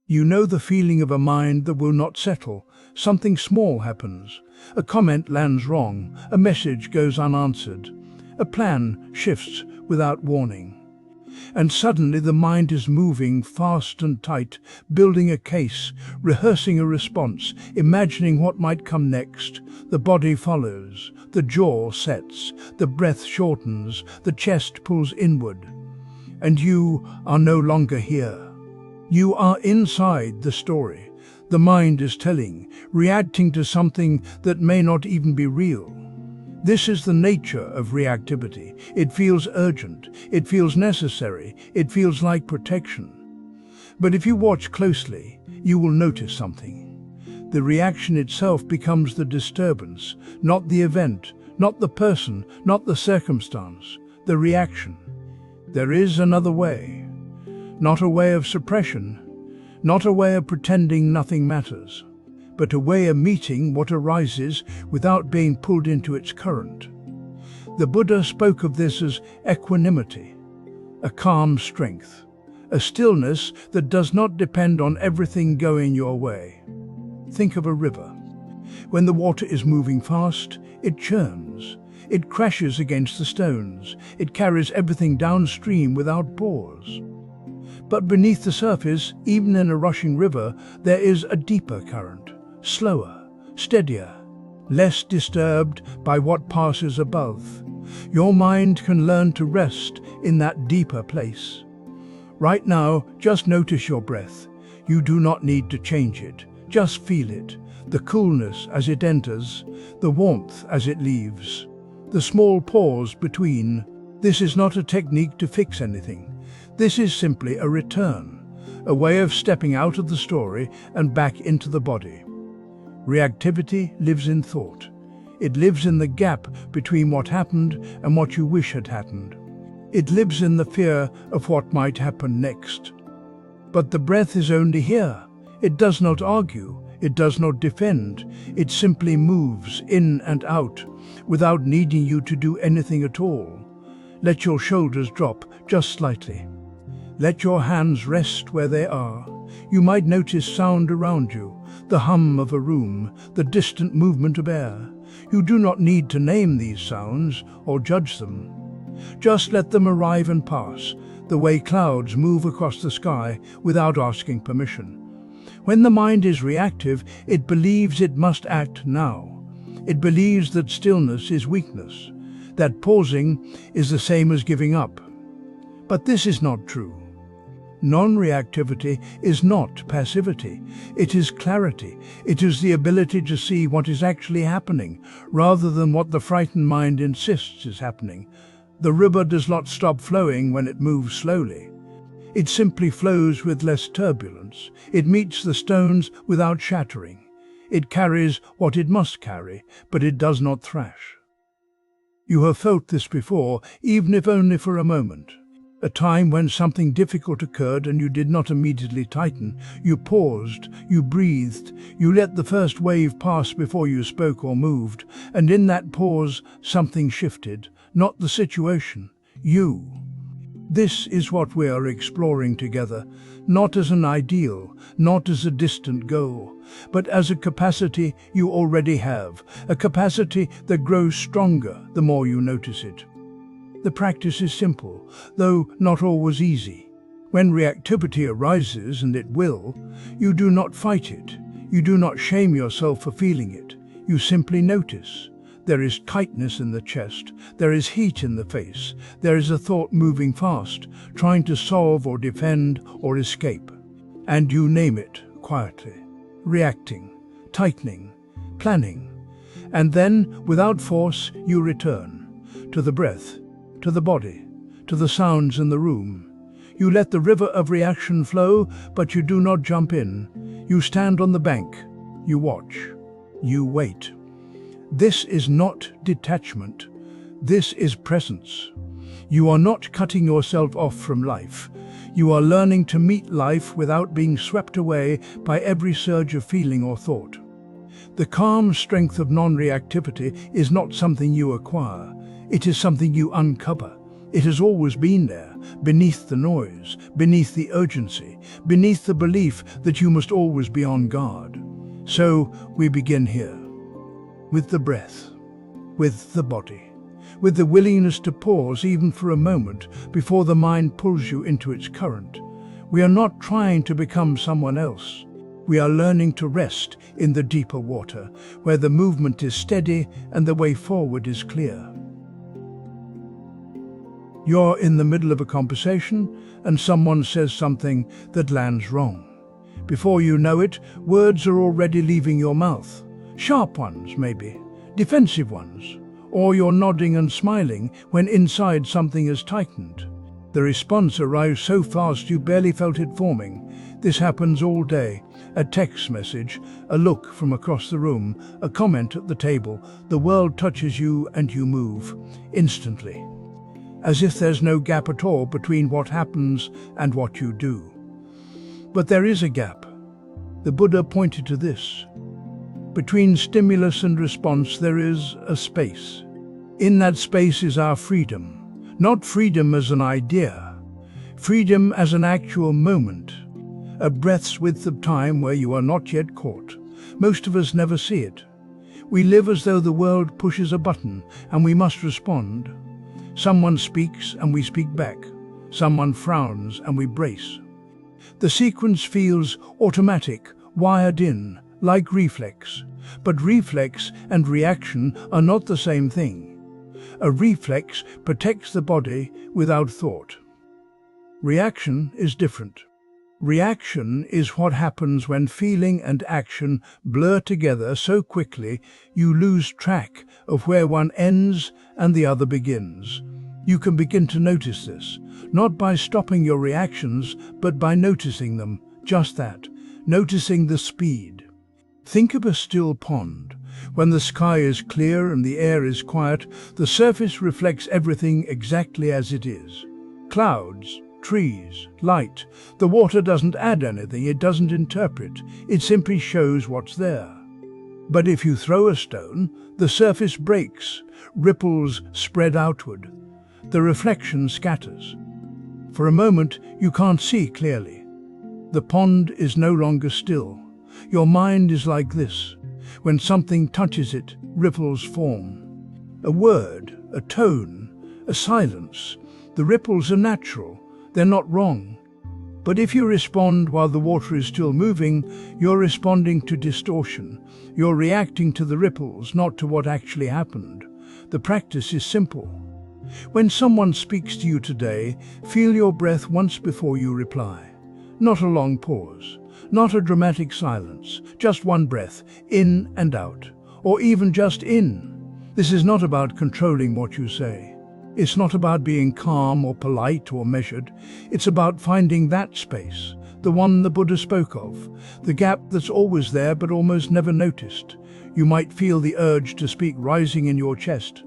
You know the feeling of a mind that will not settle. Something small happens. A comment lands wrong. A message goes unanswered. A plan shifts without warning. And suddenly the mind is moving fast and tight, building a case, rehearsing a response, imagining what might come next. The body follows, the jaw sets, the breath shortens, the chest pulls inward. And you are no longer here. You are inside the story. The mind is telling, reacting to something that may not even be real. This is the nature of reactivity. It feels urgent, it feels necessary, it feels like protection. But if you watch closely, you will notice something. The reaction itself becomes the disturbance, not the event, not the person, not the circumstance, the reaction. There is another way. Not a way of suppression, not a way of pretending nothing matters, but a way of meeting what arises without being pulled into its current. The Buddha spoke of this as equanimity, a calm strength, a stillness that does not depend on everything going your way. Think of a river. When the water is moving fast, it churns. It crashes against the stones. It carries everything downstream without pause. But beneath the surface, even in a rushing river, there is a deeper current, slower, steadier, less disturbed by what passes above. Your mind can learn to rest in that deeper place. Right now, just notice your breath. You do not need to change it. Just feel it, the coolness as it enters, the warmth as it leaves, the small pause between. This is not a technique to fix anything. This is simply a return, a way of stepping out of the story and back into the body. Reactivity lives in thought. It lives in the gap between what happened and what you wish had happened. It lives in the fear of what might happen next. But the breath is only here. It does not argue. It does not defend. It simply moves in and out without needing you to do anything at all. Let your shoulders drop just slightly. Let your hands rest where they are. You might notice sound around you, the hum of a room, the distant movement of air. You do not need to name these sounds or judge them. Just let them arrive and pass, the way clouds move across the sky without asking permission. When the mind is reactive, it believes it must act now. It believes that stillness is weakness, that pausing is the same as giving up. But this is not true. Non-reactivity is not passivity. It is clarity. It is the ability to see what is actually happening, rather than what the frightened mind insists is happening. The river does not stop flowing when it moves slowly. It simply flows with less turbulence. It meets the stones without shattering. It carries what it must carry, but it does not thrash. You have felt this before, even if only for a moment. A time when something difficult occurred and you did not immediately tighten. You paused, you breathed, you let the first wave pass before you spoke or moved, and in that pause something shifted, not the situation, you. This is what we are exploring together, not as an ideal, not as a distant goal, but as a capacity you already have, a capacity that grows stronger the more you notice it. The practice is simple, though not always easy. When reactivity arises, and it will, you do not fight it. You do not shame yourself for feeling it. You simply notice. There is tightness in the chest. There is heat in the face. There is a thought moving fast, trying to solve or defend or escape. And you name it quietly. Reacting, tightening, planning. And then, without force, you return to the breath, to the body, to the sounds in the room. You let the river of reaction flow, but you do not jump in. You stand on the bank. You watch. You wait. This is not detachment. This is presence. You are not cutting yourself off from life. You are learning to meet life without being swept away by every surge of feeling or thought. The calm strength of non-reactivity is not something you acquire. It is something you uncover. It has always been there, beneath the noise, beneath the urgency, beneath the belief that you must always be on guard. So we begin here, with the breath, with the body, with the willingness to pause even for a moment before the mind pulls you into its current. We are not trying to become someone else. We are learning to rest in the deeper water, where the movement is steady and the way forward is clear. You're in the middle of a conversation and someone says something that lands wrong. Before you know it, words are already leaving your mouth. Sharp ones, maybe, defensive ones. Or you're nodding and smiling when inside something has tightened. The response arrives so fast you barely felt it forming. This happens all day. A text message, a look from across the room, a comment at the table. The world touches you and you move instantly, as if there's no gap at all between what happens and what you do. But there is a gap. The Buddha pointed to this. Between stimulus and response there is a space. In that space is our freedom. Not freedom as an idea. Freedom as an actual moment. A breath's width of time where you are not yet caught. Most of us never see it. We live as though the world pushes a button and we must respond. Someone speaks and we speak back. Someone frowns and we brace. The sequence feels automatic, wired in, like reflex. But reflex and reaction are not the same thing. A reflex protects the body without thought. Reaction is different. Reaction is what happens when feeling and action blur together so quickly you lose track of where one ends and the other begins. You can begin to notice this, not by stopping your reactions, but by noticing them, just that, noticing the speed. Think of a still pond. When the sky is clear and the air is quiet, the surface reflects everything exactly as it is. Clouds, trees, light. The water doesn't add anything, it doesn't interpret, it simply shows what's there. But if you throw a stone, the surface breaks, ripples spread outward. The reflection scatters. For a moment, you can't see clearly. The pond is no longer still. Your mind is like this. When something touches it, ripples form. A word, a tone, a silence. The ripples are natural. They're not wrong. But if you respond while the water is still moving, you're responding to distortion. You're reacting to the ripples, not to what actually happened. The practice is simple. When someone speaks to you today, feel your breath once before you reply. Not a long pause, not a dramatic silence, just one breath, in and out, or even just in. This is not about controlling what you say. It's not about being calm or polite or measured. It's about finding that space, the one the Buddha spoke of, the gap that's always there but almost never noticed. You might feel the urge to speak rising in your chest.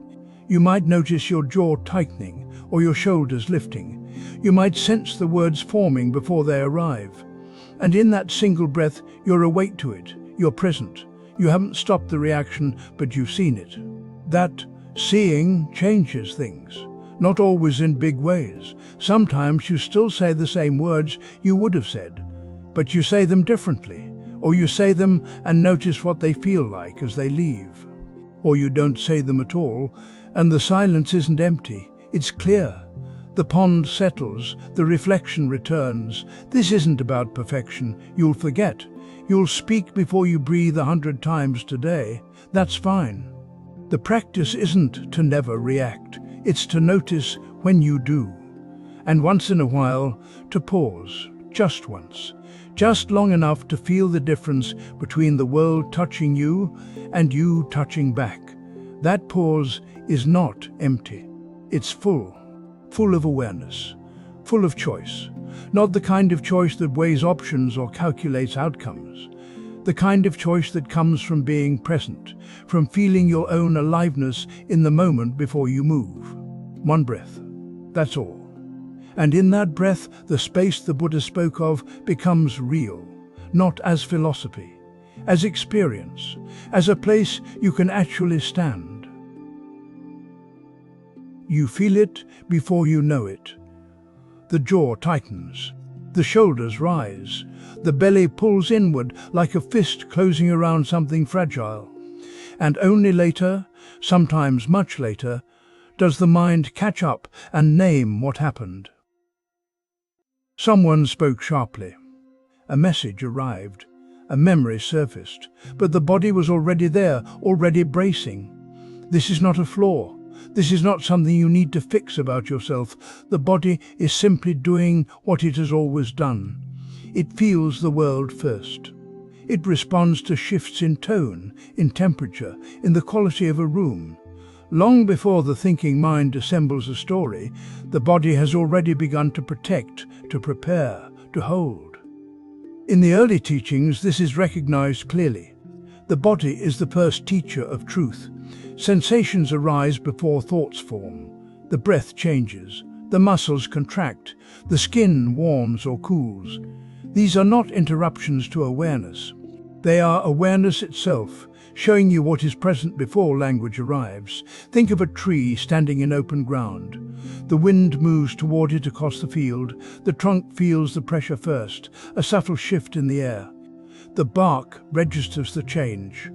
You might notice your jaw tightening or your shoulders lifting. You might sense the words forming before they arrive. And in that single breath, you're awake to it. You're present. You haven't stopped the reaction, but you've seen it. That seeing changes things, not always in big ways. Sometimes you still say the same words you would have said, but you say them differently, or you say them and notice what they feel like as they leave. Or you don't say them at all, and the silence isn't empty, it's clear. The pond settles, the reflection returns. This isn't about perfection. You'll forget. You'll speak before you breathe 100 times today. That's fine. The practice isn't to never react. It's to notice when you do. And once in a while, to pause, just once. Just long enough to feel the difference between the world touching you and you touching back. That pause is not empty. It's full of awareness, full of choice. Not the kind of choice that weighs options or calculates outcomes. The kind of choice that comes from being present, from feeling your own aliveness in the moment before you move. One breath, that's all. And in that breath, the space the Buddha spoke of becomes real, not as philosophy, as experience, as a place you can actually stand. You feel it before you know it. The jaw tightens. The shoulders rise. The belly pulls inward like a fist closing around something fragile. And only later, sometimes much later, does the mind catch up and name what happened. Someone spoke sharply. A message arrived. A memory surfaced. But the body was already there, already bracing. This is not a flaw. This is not something you need to fix about yourself. The body is simply doing what it has always done. It feels the world first. It responds to shifts in tone, in temperature, in the quality of a room. Long before the thinking mind assembles a story, the body has already begun to protect, to prepare, to hold. In the early teachings, this is recognized clearly. The body is the first teacher of truth. Sensations arise before thoughts form. The breath changes. The muscles contract. The skin warms or cools. These are not interruptions to awareness. They are awareness itself, showing you what is present before language arrives. Think of a tree standing in open ground. The wind moves toward it across the field. The trunk feels the pressure first, a subtle shift in the air. The bark registers the change.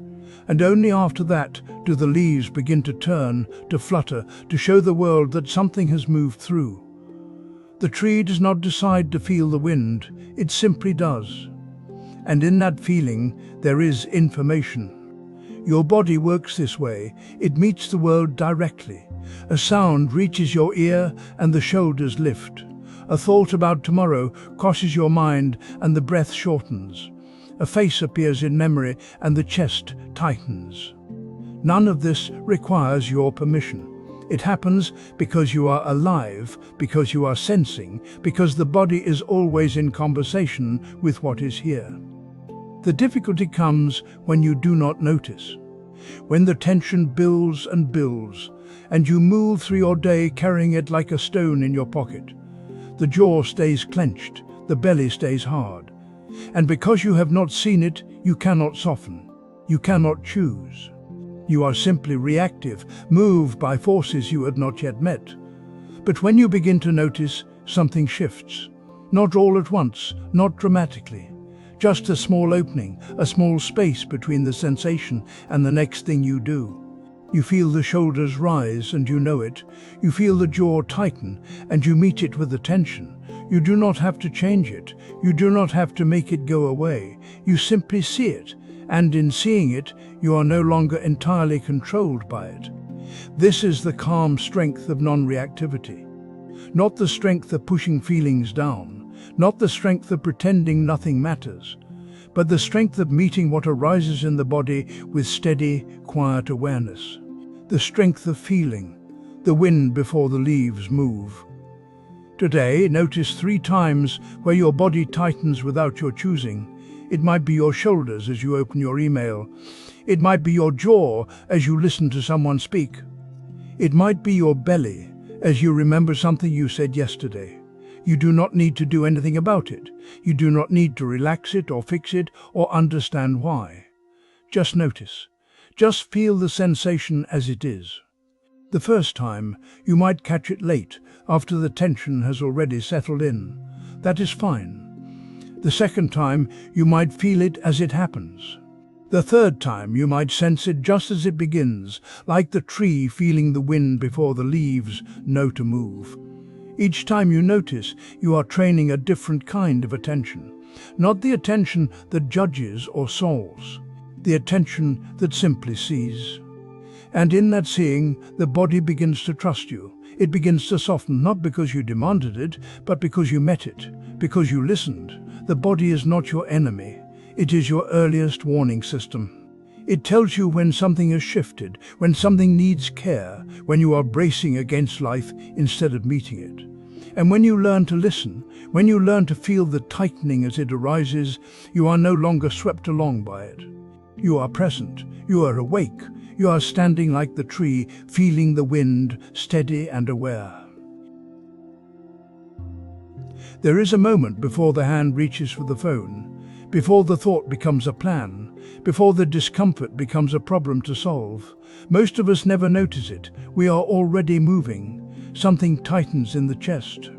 And only after that do the leaves begin to turn, to flutter, to show the world that something has moved through. The tree does not decide to feel the wind, it simply does. And in that feeling, there is information. Your body works this way. It meets the world directly. A sound reaches your ear and the shoulders lift. A thought about tomorrow crosses your mind and the breath shortens. A face appears in memory and the chest tightens. None of this requires your permission. It happens because you are alive, because you are sensing, because the body is always in conversation with what is here. The difficulty comes when you do not notice, when the tension builds and builds, and you move through your day carrying it like a stone in your pocket. The jaw stays clenched, the belly stays hard. And because you have not seen it, you cannot soften. You cannot choose. You are simply reactive, moved by forces you had not yet met. But when you begin to notice, something shifts. Not all at once, not dramatically. Just a small opening, a small space between the sensation and the next thing you do. You feel the shoulders rise and you know it. You feel the jaw tighten and you meet it with attention. You do not have to change it. You do not have to make it go away. You simply see it. And in seeing it, you are no longer entirely controlled by it. This is the calm strength of non-reactivity. Not the strength of pushing feelings down, not the strength of pretending nothing matters, but the strength of meeting what arises in the body with steady, quiet awareness. The strength of feeling, the wind before the leaves move. Today, notice 3 times where your body tightens without your choosing. It might be your shoulders as you open your email. It might be your jaw as you listen to someone speak. It might be your belly as you remember something you said yesterday. You do not need to do anything about it. You do not need to relax it or fix it or understand why. Just notice. Just feel the sensation as it is. The first time, you might catch it late, after the tension has already settled in. That is fine. The second time, you might feel it as it happens. The third time, you might sense it just as it begins, like the tree feeling the wind before the leaves know to move. Each time you notice, you are training a different kind of attention. Not the attention that judges or solves, the attention that simply sees. And in that seeing, the body begins to trust you. It begins to soften, not because you demanded it, but because you met it, because you listened. The body is not your enemy. It is your earliest warning system. It tells you when something has shifted, when something needs care, when you are bracing against life instead of meeting it. And when you learn to listen, when you learn to feel the tightening as it arises, you are no longer swept along by it. You are present, you are awake, you are standing like the tree, feeling the wind, steady and aware. There is a moment before the hand reaches for the phone, before the thought becomes a plan, before the discomfort becomes a problem to solve. Most of us never notice it. We are already moving. something tightens in the chest.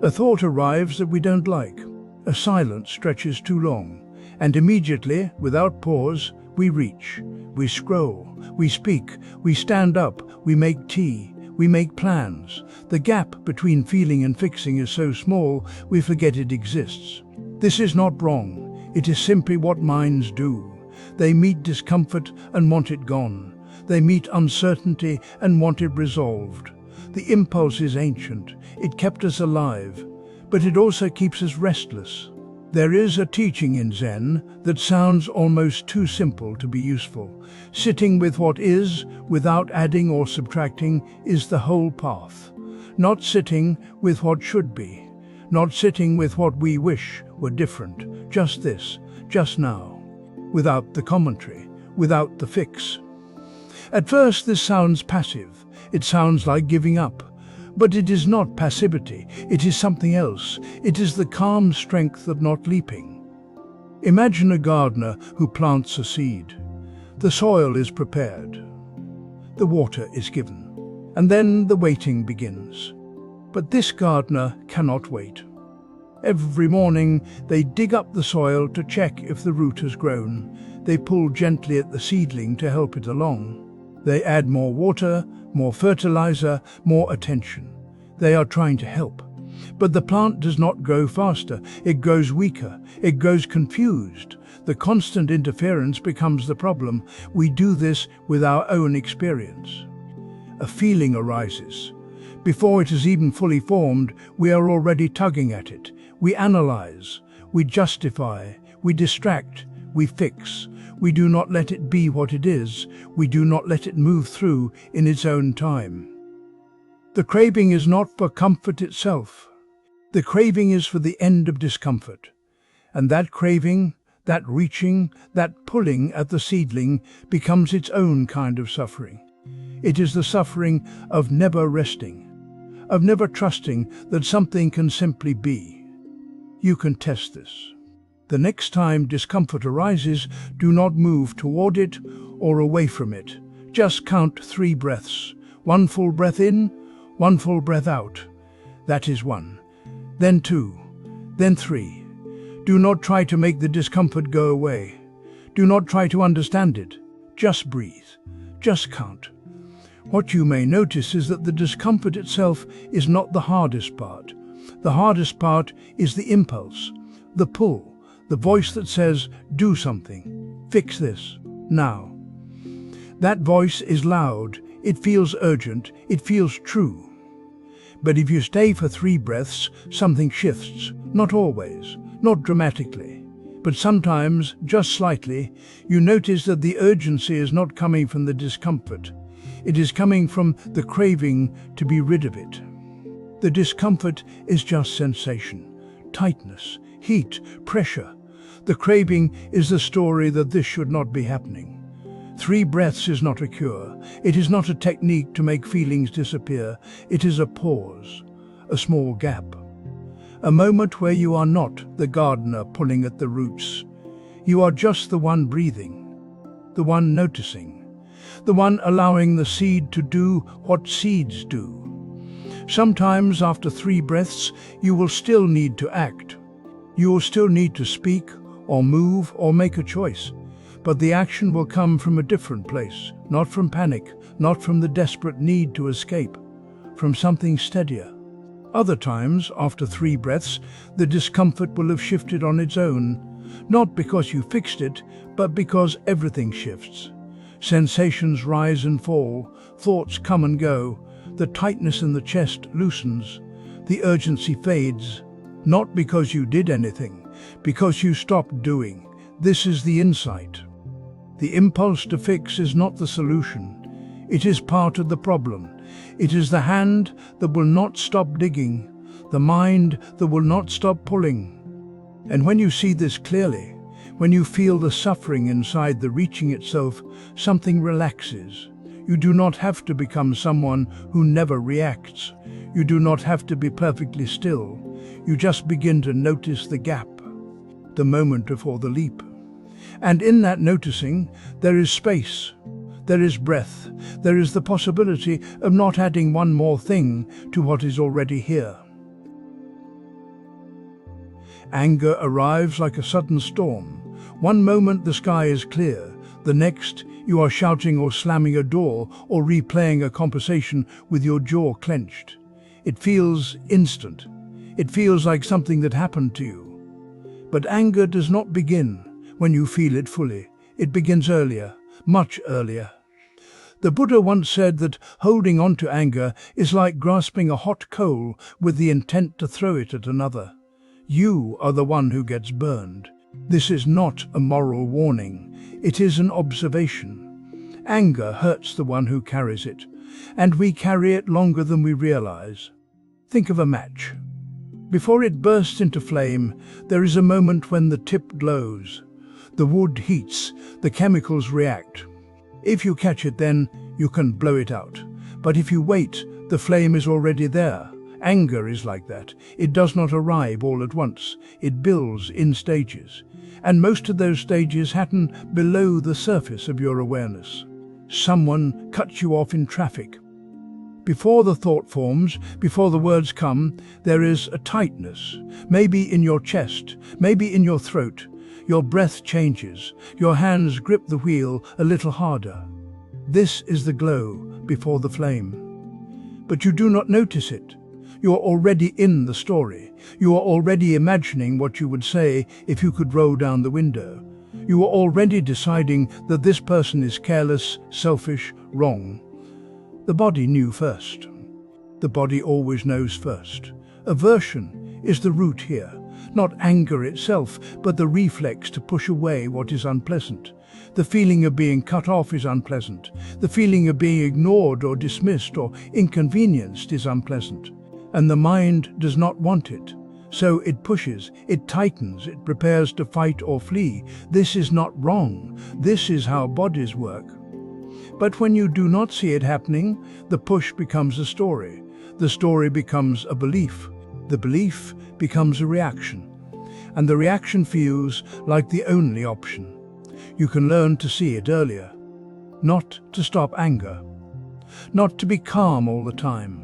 A thought arrives that we don't like. A silence stretches too long. And immediately, without pause, we reach. We scroll. We speak. We stand up. We make tea. We make plans. The gap between feeling and fixing is so small, we forget it exists. This is not wrong. It is simply what minds do. They meet discomfort and want it gone. They meet uncertainty and want it resolved. The impulse is ancient. It kept us alive, but it also keeps us restless. There is a teaching in Zen that sounds almost too simple to be useful. Sitting with what is, without adding or subtracting, is the whole path. Not sitting with what should be. Not sitting with what we wish were different. Just this, just now. Without the commentary, without the fix. At first this sounds passive. It sounds like giving up. But it is not passivity, it is something else. It is the calm strength of not leaping. Imagine a gardener who plants a seed. The soil is prepared. The water is given. And then the waiting begins. But this gardener cannot wait. Every morning they dig up the soil to check if the root has grown. They pull gently at the seedling to help it along. They add more water, more fertilizer, more attention. They are trying to help. But the plant does not grow faster. It grows weaker. It grows confused. The constant interference becomes the problem. We do this with our own experience. A feeling arises. Before it is even fully formed, we are already tugging at it. We analyze. We justify. We distract. We fix. We do not let it be what it is. We do not let it move through in its own time. The craving is not for comfort itself. The craving is for the end of discomfort. And that craving, that reaching, that pulling at the seedling becomes its own kind of suffering. It is the suffering of never resting, of never trusting that something can simply be. You can test this. The next time discomfort arises, do not move toward it or away from it. Just count 3 breaths. 1 full breath in, 1 full breath out. That is 1. Then 2. Then 3. Do not try to make the discomfort go away. Do not try to understand it. Just breathe. Just count. What you may notice is that the discomfort itself is not the hardest part. The hardest part is the impulse, the pull. The voice that says, do something, fix this, now. That voice is loud, it feels urgent, it feels true. But if you stay for 3 breaths, something shifts, not always, not dramatically. But sometimes, just slightly, you notice that the urgency is not coming from the discomfort. It is coming from the craving to be rid of it. The discomfort is just sensation, tightness, heat, pressure. The craving is the story that this should not be happening. 3 breaths is not a cure. It is not a technique to make feelings disappear. It is a pause, a small gap. A moment where you are not the gardener pulling at the roots. You are just the one breathing, the one noticing, the one allowing the seed to do what seeds do. Sometimes after 3 breaths, you will still need to act. You will still need to speak, or move, or make a choice. But the action will come from a different place, not from panic, not from the desperate need to escape, from something steadier. Other times, after 3 breaths, the discomfort will have shifted on its own, not because you fixed it, but because everything shifts. Sensations rise and fall, thoughts come and go, the tightness in the chest loosens, the urgency fades, not because you did anything, because you stopped doing. This is the insight. The impulse to fix is not the solution. It is part of the problem. It is the hand that will not stop digging, the mind that will not stop pulling. And when you see this clearly, when you feel the suffering inside the reaching itself, something relaxes. You do not have to become someone who never reacts. You do not have to be perfectly still. You just begin to notice the gap, the moment before the leap. And in that noticing, there is space. There is breath. There is the possibility of not adding one more thing to what is already here. Anger arrives like a sudden storm. One moment the sky is clear, the next you are shouting or slamming a door or replaying a conversation with your jaw clenched. It feels instant. It feels like something that happened to you. But anger does not begin when you feel it fully. It begins earlier, much earlier. The Buddha once said that holding on to anger is like grasping a hot coal with the intent to throw it at another. You are the one who gets burned. This is not a moral warning. It is an observation. Anger hurts the one who carries it, and we carry it longer than we realize. Think of a match. Before it bursts into flame, there is a moment when the tip glows. The wood heats, the chemicals react. If you catch it then, you can blow it out. But if you wait, the flame is already there. Anger is like that. It does not arrive all at once. It builds in stages. And most of those stages happen below the surface of your awareness. Someone cuts you off in traffic. Before the thought forms, before the words come, there is a tightness, maybe in your chest, maybe in your throat. Your breath changes. Your hands grip the wheel a little harder. This is the glow before the flame. But you do not notice it. You are already in the story. You are already imagining what you would say if you could roll down the window. You are already deciding that this person is careless, selfish, wrong. The body knew first. The body always knows first. Aversion is the root here, not anger itself, but the reflex to push away what is unpleasant. The feeling of being cut off is unpleasant. The feeling of being ignored or dismissed or inconvenienced is unpleasant. And the mind does not want it. So it pushes, it tightens, it prepares to fight or flee. This is not wrong. This is how bodies work. But when you do not see it happening, the push becomes a story. The story becomes a belief. The belief becomes a reaction. And the reaction feels like the only option. You can learn to see it earlier. Not to stop anger. Not to be calm all the time.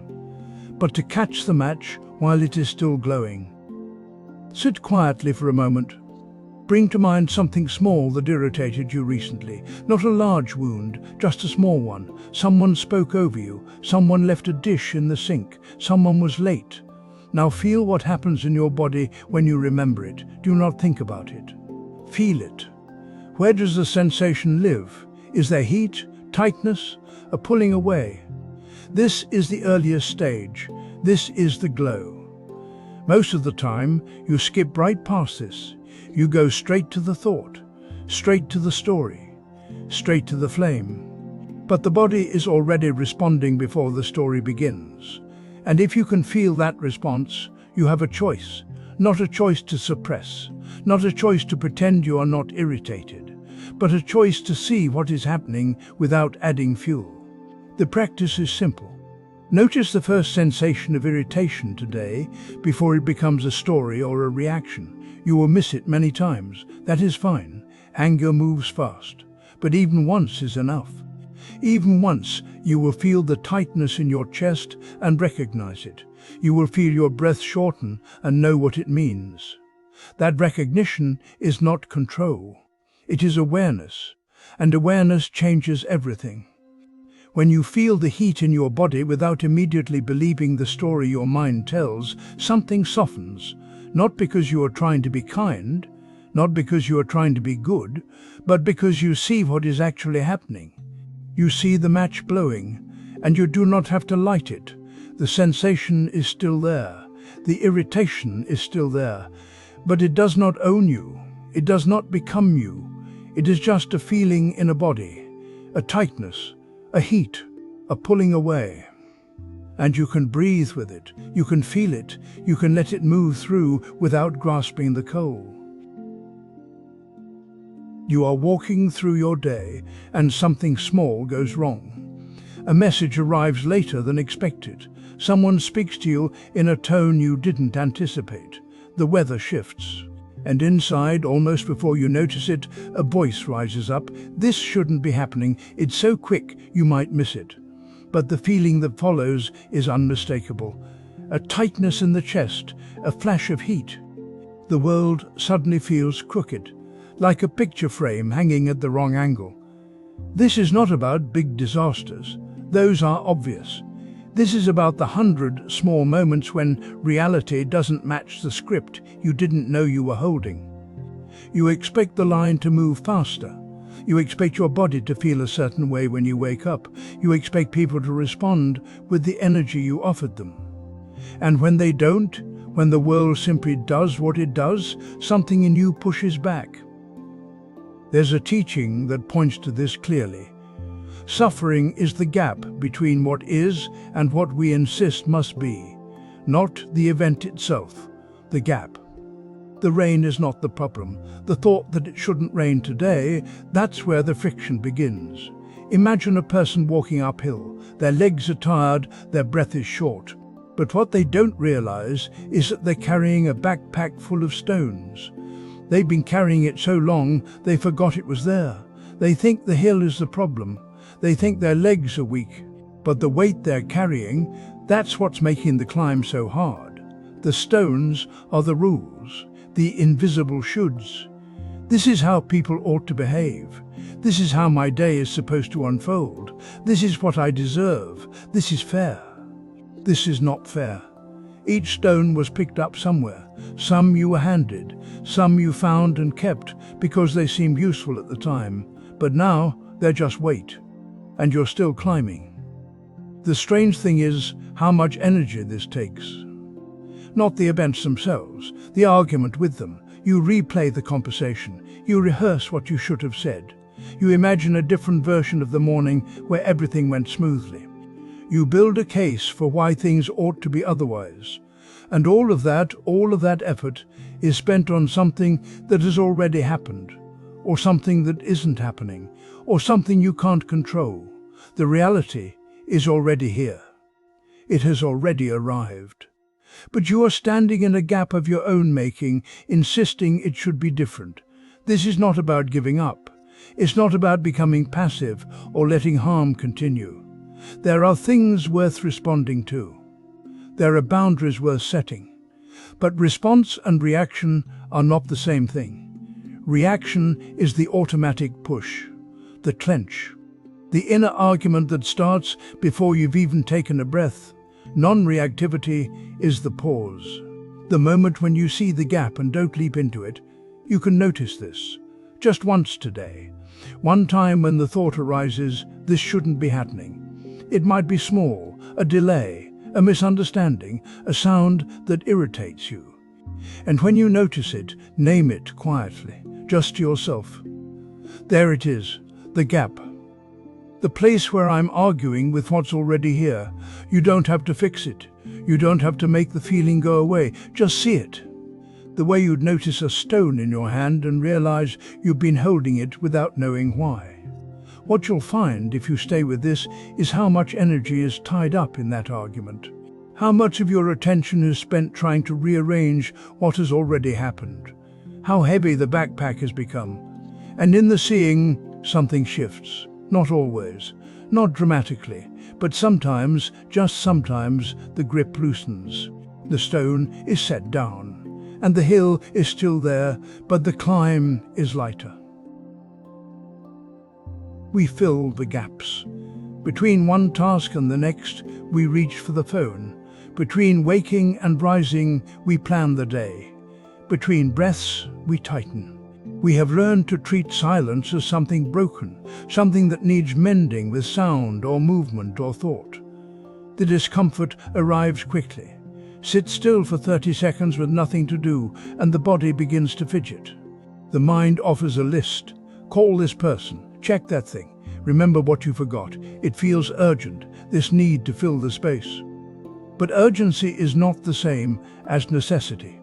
But to catch the match while it is still glowing. Sit quietly for a moment. Bring to mind something small that irritated you recently. Not a large wound, just a small one. Someone spoke over you. Someone left a dish in the sink. Someone was late. Now feel what happens in your body when you remember it. Do not think about it. Feel it. Where does the sensation live? Is there heat, tightness, a pulling away? This is the earliest stage. This is the glow. Most of the time, you skip right past this. You go straight to the thought, straight to the story, straight to the flame. But the body is already responding before the story begins. And if you can feel that response, you have a choice. Not a choice to suppress, not a choice to pretend you are not irritated, but a choice to see what is happening without adding fuel. The practice is simple. Notice the first sensation of irritation today before it becomes a story or a reaction. You will miss it many times. That is fine. Anger moves fast. But even once is enough. Even once, you will feel the tightness in your chest and recognize it. You will feel your breath shorten and know what it means. That recognition is not control. It is awareness. And awareness changes everything. When you feel the heat in your body without immediately believing the story your mind tells, something softens. Not because you are trying to be kind, not because you are trying to be good, but because you see what is actually happening. You see the match blowing, and you do not have to light it. The sensation is still there. The irritation is still there. But it does not own you. It does not become you. It is just a feeling in a body, a tightness, a heat, a pulling away. And you can breathe with it, you can feel it, you can let it move through without grasping the coal. You are walking through your day and something small goes wrong. A message arrives later than expected. Someone speaks to you in a tone you didn't anticipate. The weather shifts. And inside, almost before you notice it, a voice rises up. This shouldn't be happening. It's so quick you might miss it. But the feeling that follows is unmistakable. A tightness in the chest, a flash of heat. The world suddenly feels crooked, like a picture frame hanging at the wrong angle. This is not about big disasters. Those are obvious. This is about the 100 small moments when reality doesn't match the script you didn't know you were holding. You expect the line to move faster. You expect your body to feel a certain way when you wake up. You expect people to respond with the energy you offered them. And when they don't, when the world simply does what it does, something in you pushes back. There's a teaching that points to this clearly. Suffering is the gap between what is and what we insist must be, not the event itself, the gap. The rain is not the problem. The thought that it shouldn't rain today, that's where the friction begins. Imagine a person walking uphill. Their legs are tired, their breath is short. But what they don't realize is that they're carrying a backpack full of stones. They've been carrying it so long, they forgot it was there. They think the hill is the problem. They think their legs are weak. But the weight they're carrying, that's what's making the climb so hard. The stones are the rules, the invisible shoulds. This is how people ought to behave. This is how my day is supposed to unfold. This is what I deserve. This is fair. This is not fair. Each stone was picked up somewhere. Some you were handed, some you found and kept because they seemed useful at the time. But now they're just weight, and you're still climbing. The strange thing is how much energy this takes. Not the events themselves, the argument with them. You replay the conversation. You rehearse what you should have said. You imagine a different version of the morning where everything went smoothly. You build a case for why things ought to be otherwise. And all of that effort is spent on something that has already happened, or something that isn't happening, or something you can't control. The reality is already here. It has already arrived. But you are standing in a gap of your own making, insisting it should be different. This is not about giving up. It's not about becoming passive or letting harm continue. There are things worth responding to. There are boundaries worth setting. But response and reaction are not the same thing. Reaction is the automatic push, the clench, the inner argument that starts before you've even taken a breath. Non-reactivity is the pause. The moment when you see the gap and don't leap into it. You can notice this. Just once today. One time when the thought arises, this shouldn't be happening. It might be small, a delay, a misunderstanding, a sound that irritates you. And when you notice it, name it quietly, just to yourself. There it is, the gap. The place where I'm arguing with what's already here. You don't have to fix it. You don't have to make the feeling go away. Just see it. The way you'd notice a stone in your hand and realize you've been holding it without knowing why. What you'll find if you stay with this is how much energy is tied up in that argument. How much of your attention is spent trying to rearrange what has already happened. How heavy the backpack has become. And in the seeing, something shifts. Not always, not dramatically, but sometimes, just sometimes, the grip loosens. The stone is set down, and the hill is still there, but the climb is lighter. We fill the gaps. Between one task and the next, we reach for the phone. Between waking and rising, we plan the day. Between breaths, we tighten. We have learned to treat silence as something broken, something that needs mending with sound or movement or thought. The discomfort arrives quickly. Sit still for 30 seconds with nothing to do, and the body begins to fidget. The mind offers a list. Call this person. Check that thing. Remember what you forgot. It feels urgent, this need to fill the space. But urgency is not the same as necessity.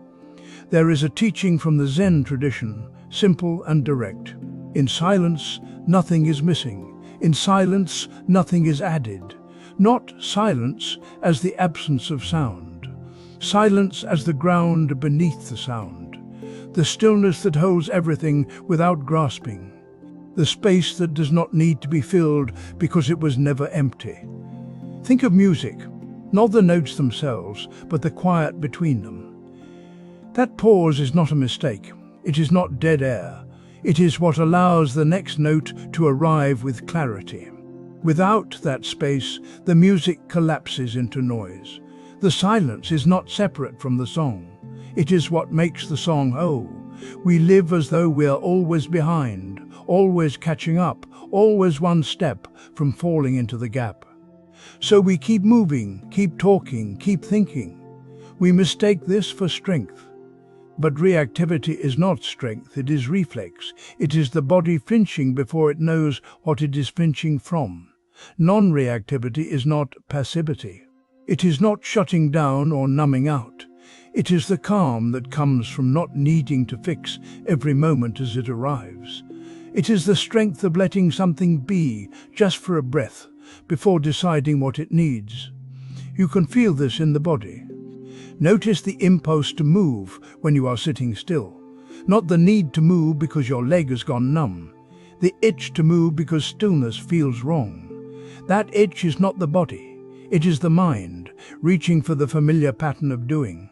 There is a teaching from the Zen tradition, simple and direct. In silence, nothing is missing. In silence, nothing is added. Not silence as the absence of sound. Silence as the ground beneath the sound. the stillness that holds everything without grasping, the space that does not need to be filled because it was never empty. Think of music, not the notes themselves, but the quiet between them. That pause is not a mistake. It is not dead air. It is what allows the next note to arrive with clarity. Without that space, the music collapses into noise. The silence is not separate from the song. It is what makes the song whole. We live as though we are always behind, always catching up, always one step from falling into the gap. So we keep moving, keep talking, keep thinking. We mistake this for strength. But reactivity is not strength, it is reflex. It is the body flinching before it knows what it is flinching from. Non-reactivity is not passivity. It is not shutting down or numbing out. It is the calm that comes from not needing to fix every moment as it arrives. It is the strength of letting something be, just for a breath, before deciding what it needs. You can feel this in the body. Notice the impulse to move when you are sitting still, not the need to move because your leg has gone numb, the itch to move because stillness feels wrong. That itch is not the body, it is the mind, reaching for the familiar pattern of doing.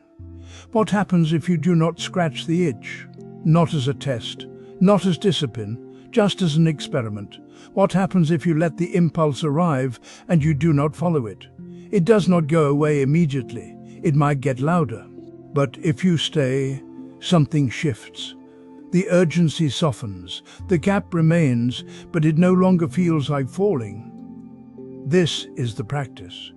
What happens if you do not scratch the itch? Not as a test, not as discipline, just as an experiment. What happens if you let the impulse arrive and you do not follow it? It does not go away immediately. It might get louder. But if you stay, something shifts. The urgency softens, the gap remains, but it no longer feels like falling. This is the practice.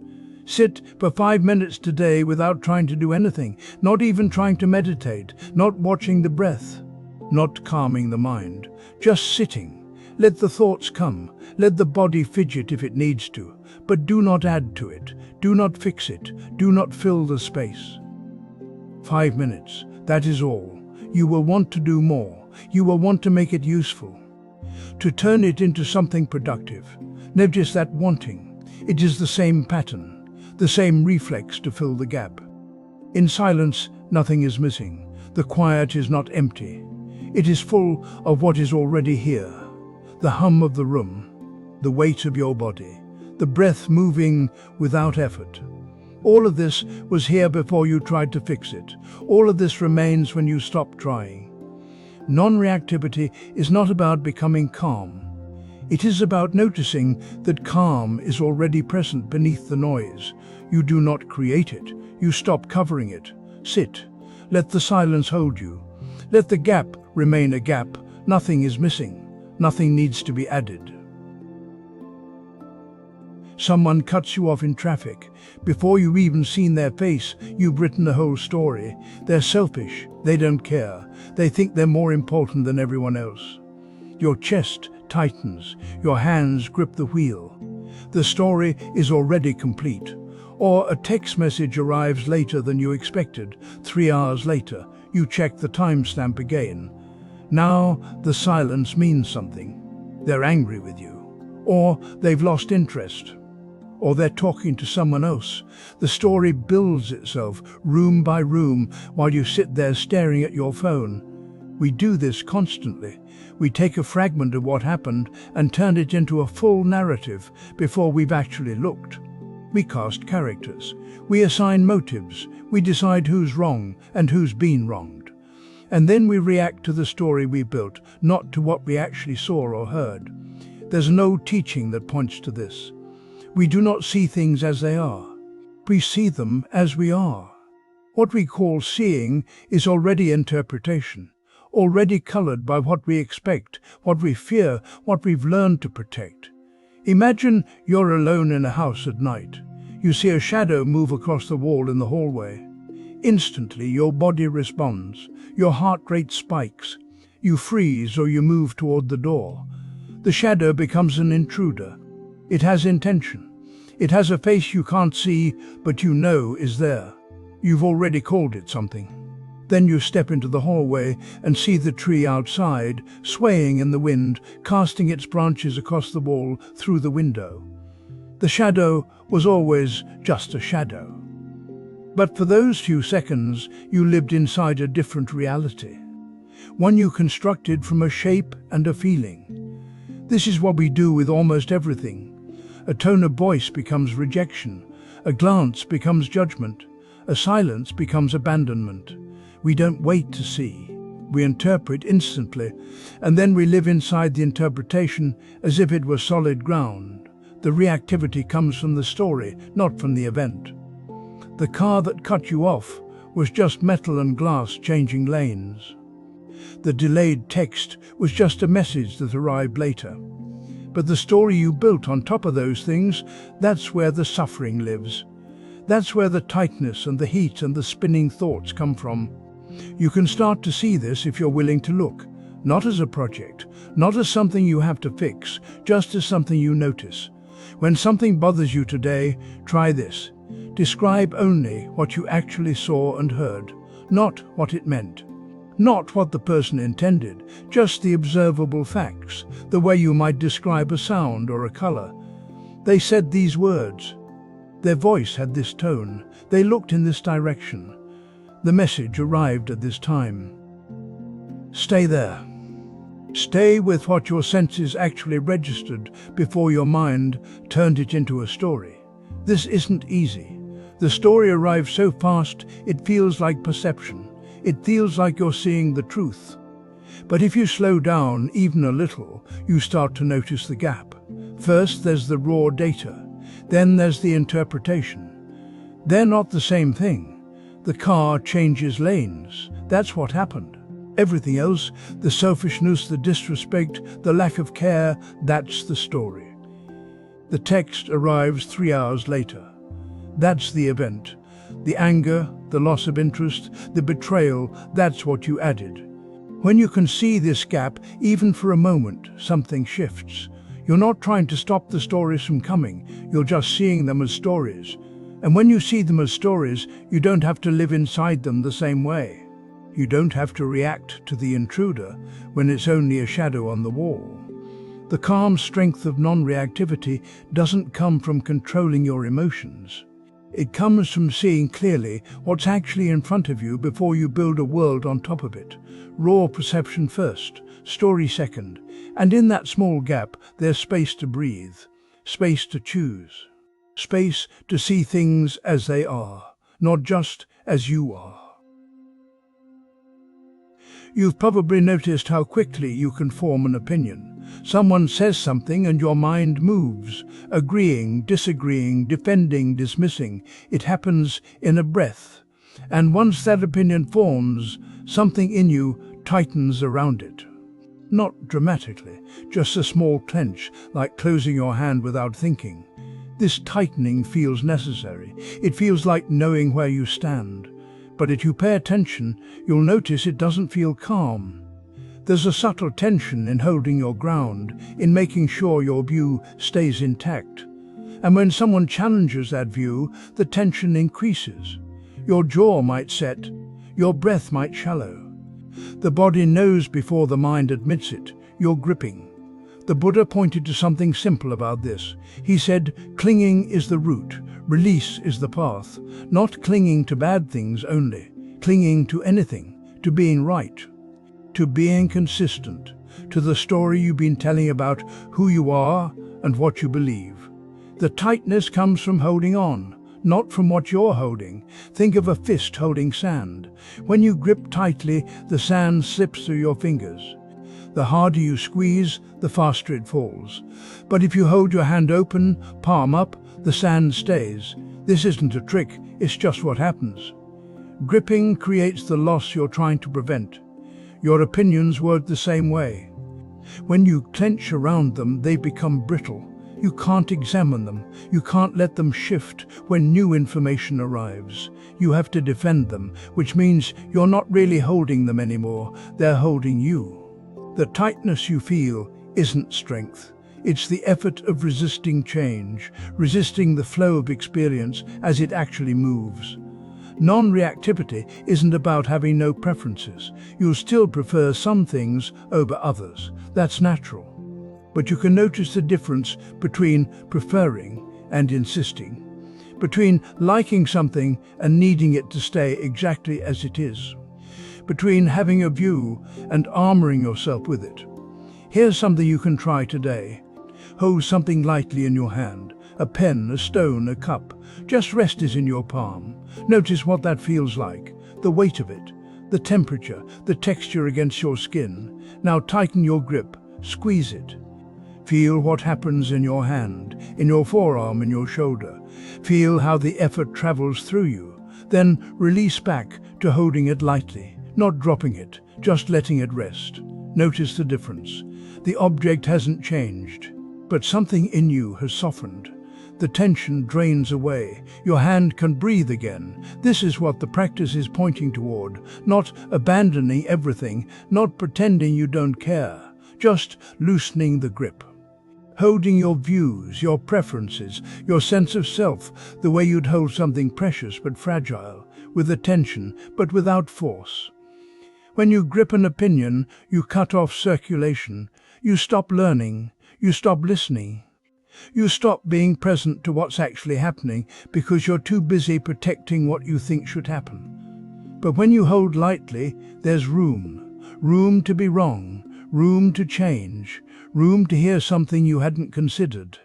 Sit for 5 minutes today without trying to do anything, not even trying to meditate, not watching the breath, not calming the mind, just sitting. Let the thoughts come, let the body fidget if it needs to, but do not add to it, do not fix it, do not fill the space. 5 minutes, that is all. You will want to do more, you will want to make it useful, to turn it into something productive. Notice that wanting. It is the same pattern, the same reflex to fill the gap. In silence, nothing is missing. The quiet is not empty. It is full of what is already here. The hum of the room, the weight of your body, the breath moving without effort. All of this was here before you tried to fix it. All of this remains when you stop trying. Non-reactivity is not about becoming calm. It is about noticing that calm is already present beneath the noise. You do not create it. You stop covering it. Sit. Let the silence hold you. Let the gap remain a gap. Nothing is missing. Nothing needs to be added. Someone cuts you off in traffic. Before you've even seen their face, you've written the whole story. They're selfish. They don't care. They think they're more important than everyone else. Your chest tightens. Your hands grip the wheel. The story is already complete. Or a text message arrives later than you expected. 3 hours later, you check the timestamp again. Now the silence means something. They're angry with you. Or they've lost interest. Or they're talking to someone else. The story builds itself room by room while you sit there staring at your phone. We do this constantly. We take a fragment of what happened and turn it into a full narrative before we've actually looked. We cast characters. We assign motives. We decide who's wrong and who's been wronged. And then we react to the story we built, not to what we actually saw or heard. There's no teaching that points to this. We do not see things as they are. We see them as we are. What we call seeing is already interpretation, already colored by what we expect, what we fear, what we've learned to protect. Imagine you're alone in a house at night. You see a shadow move across the wall in the hallway. Instantly, your body responds. Your heart rate spikes. You freeze or you move toward the door. The shadow becomes an intruder. It has intention. It has a face you can't see, but you know is there. You've already called it something. Then you step into the hallway and see the tree outside, swaying in the wind, casting its branches across the wall through the window. The shadow was always just a shadow. But for those few seconds, you lived inside a different reality. one you constructed from a shape and a feeling. This is what we do with almost everything. A tone of voice becomes rejection, a glance becomes judgment, a silence becomes abandonment. We don't wait to see. We interpret instantly, and then we live inside the interpretation as if it were solid ground. The reactivity comes from the story, not from the event. The car that cut you off was just metal and glass changing lanes. The delayed text was just a message that arrived later. But the story you built on top of those things, that's where the suffering lives. That's where the tightness and the heat and the spinning thoughts come from. You can start to see this if you're willing to look, not as a project, not as something you have to fix, just as something you notice. When something bothers you today, try this. Describe only what you actually saw and heard, not what it meant. Not what the person intended, just the observable facts, the way you might describe a sound or a color. They said these words. Their voice had this tone. They looked in this direction. The message arrived at this time. Stay there. Stay with what your senses actually registered before your mind turned it into a story. This isn't easy. The story arrives so fast it feels like perception. It feels like you're seeing the truth. But if you slow down even a little, you start to notice the gap. First there's the raw data. Then there's the interpretation. They're not the same thing. The car changes lanes. That's what happened. Everything else, the selfishness, the disrespect, the lack of care, that's the story. The text arrives 3 hours later. That's the event. The anger, the loss of interest, the betrayal, that's what you added. When you can see this gap, even for a moment, something shifts. You're not trying to stop the stories from coming, you're just seeing them as stories. And when you see them as stories, you don't have to live inside them the same way. You don't have to react to the intruder when it's only a shadow on the wall. The calm strength of non-reactivity doesn't come from controlling your emotions. It comes from seeing clearly what's actually in front of you before you build a world on top of it. Raw perception first, story second, and in that small gap there's space to breathe, space to choose, space to see things as they are, not just as you are. You've probably noticed how quickly you can form an opinion. Someone says something and your mind moves, agreeing, disagreeing, defending, dismissing. It happens in a breath. And once that opinion forms, something in you tightens around it. Not dramatically, just a small clench, like closing your hand without thinking. This tightening feels necessary. It feels like knowing where you stand. But if you pay attention, you'll notice it doesn't feel calm. There's a subtle tension in holding your ground, in making sure your view stays intact. And when someone challenges that view, the tension increases. Your jaw might set, your breath might shallow. The body knows before the mind admits it. You're gripping. The Buddha pointed to something simple about this. He said, clinging is the root, release is the path. Not clinging to bad things only, clinging to anything, to being right, to being consistent, to the story you've been telling about who you are and what you believe. The tightness comes from holding on, not from what you're holding. Think of a fist holding sand. When you grip tightly, the sand slips through your fingers. The harder you squeeze, the faster it falls. But if you hold your hand open, palm up, the sand stays. This isn't a trick, it's just what happens. Gripping creates the loss you're trying to prevent. Your opinions work the same way. When you clench around them, they become brittle. You can't examine them. You can't let them shift when new information arrives. You have to defend them, which means you're not really holding them anymore. They're holding you. The tightness you feel isn't strength. It's the effort of resisting change, resisting the flow of experience as it actually moves. Non-reactivity isn't about having no preferences. You'll still prefer some things over others. That's natural. But you can notice the difference between preferring and insisting, between liking something and needing it to stay exactly as it is. between having a view and armoring yourself with it. Here's something you can try today. Hold something lightly in your hand, a pen, a stone, a cup. Just rest it in your palm. Notice what that feels like, the weight of it, the temperature, the texture against your skin. Now tighten your grip, squeeze it. Feel what happens in your hand, in your forearm, in your shoulder. Feel how the effort travels through you. Then release back to holding it lightly, not dropping it, just letting it rest. Notice the difference. The object hasn't changed, but something in you has softened. The tension drains away. Your hand can breathe again. This is what the practice is pointing toward. Not abandoning everything, not pretending you don't care, just loosening the grip. Holding your views, your preferences, your sense of self, the way you'd hold something precious but fragile, with attention but without force. When you grip an opinion, you cut off circulation. You stop learning. You stop listening. You stop being present to what's actually happening because you're too busy protecting what you think should happen. But when you hold lightly, there's room to be wrong, room to change, room to hear something you hadn't considered.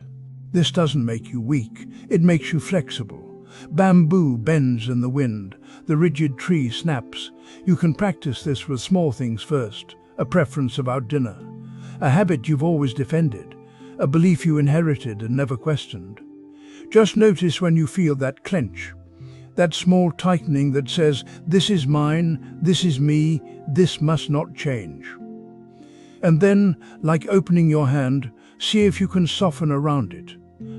This doesn't make you weak, it makes you flexible. Bamboo bends in the wind, the rigid tree snaps. You can practice this with small things first, a preference about dinner, a habit you've always defended, a belief you inherited and never questioned. Just notice when you feel that clench, that small tightening that says, this is mine, this is me, this must not change. And then, like opening your hand, see if you can soften around it.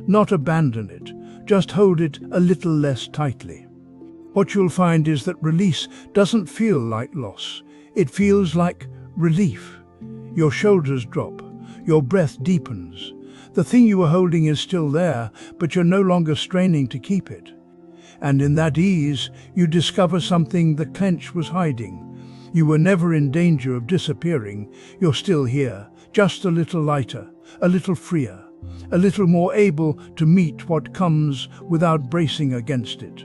Not abandon it, just hold it a little less tightly. What you'll find is that release doesn't feel like loss. It feels like relief. Your shoulders drop. Your breath deepens. The thing you were holding is still there, but you're no longer straining to keep it. And in that ease, you discover something the clench was hiding. You were never in danger of disappearing. You're still here, just a little lighter, a little freer, a little more able to meet what comes without bracing against it.